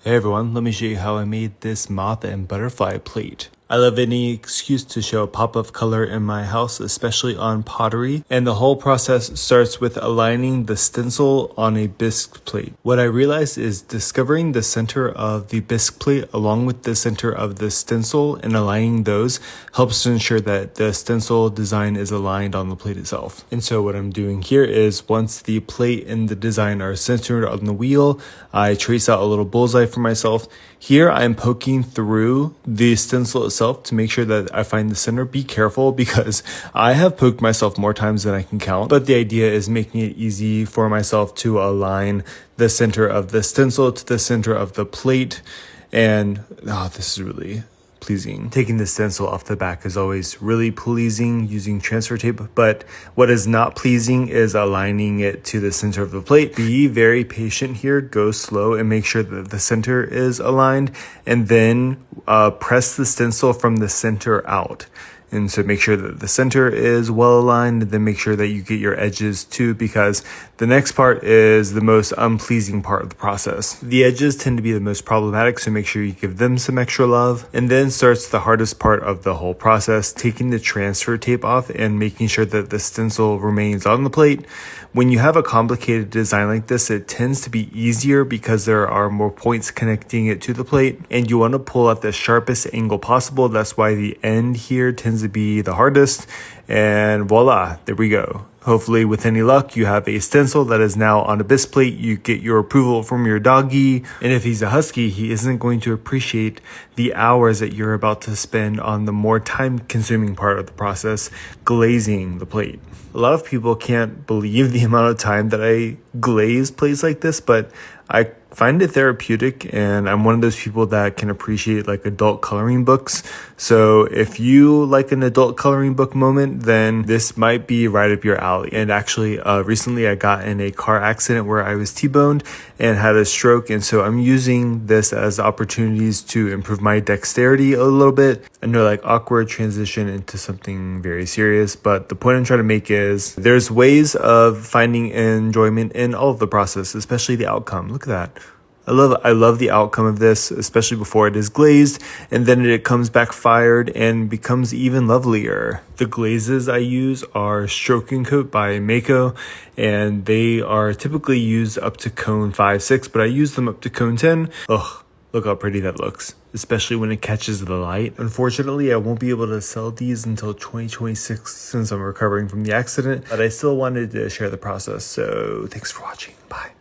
Hey everyone, let me show you how I made this moth and butterfly plate. I love any excuse to show a pop of color in my house, especially on pottery, and the whole process starts with aligning the stencil on a bisque plate. What I realized is discovering the center of the bisque plate along with the center of the stencil and aligning those helps to ensure that the stencil design is aligned on the plate itself. And so what I'm doing here is once the plate and the design are centered on the wheel, I trace out a little bullseye for myself. Here I'm poking through the stencil itself to make sure that I find the center. Be careful because I have poked myself more times than I can count, but the idea is making it easy for myself to align the center of the stencil to the center of the plate. And this is really pleasing. Taking the stencil off the back is always really pleasing using transfer tape, but what is not pleasing is aligning it to the center of the plate. Be very patient here, go slow and make sure that the center is aligned, and then press the stencil from the center out. And so make sure that the center is well aligned, and then make sure that you get your edges too, because the next part is the most unpleasing part of the process. The edges tend to be the most problematic, so make sure you give them some extra love. And then starts the hardest part of the whole process, taking the transfer tape off and making sure that the stencil remains on the plate. When you have a complicated design like this, it tends to be easier because there are more points connecting it to the plate, and you want to pull at the sharpest angle possible. That's why the end here tends to be the hardest, and voila, there we go. Hopefully with any luck, you have a stencil that is now on a bisque plate. You get your approval from your doggy. And if he's a husky, he isn't going to appreciate the hours that you're about to spend on the more time consuming part of the process, glazing the plate. A lot of people can't believe the amount of time that I glaze plates like this, but I find it therapeutic, and I'm one of those people that can appreciate like adult coloring books. So if you like an adult coloring book moment, then this might be right up your alley. And actually, recently I got in a car accident where I was T-boned and had a stroke. And so I'm using this as opportunities to improve my dexterity a little bit. I know, like, awkward transition into something very serious, but the point I'm trying to make is there's ways of finding enjoyment in all of the process, especially the outcome. Look at that. I love the outcome of this, especially before it is glazed, and then it comes back fired and becomes even lovelier. The glazes I use are Stroke and Coat by Mako, and they are typically used up to cone 5, 6, but I use them up to cone 10. Ugh, look how pretty that looks, especially when it catches the light. Unfortunately, I won't be able to sell these until 2026 since I'm recovering from the accident, but I still wanted to share the process, so thanks for watching. Bye.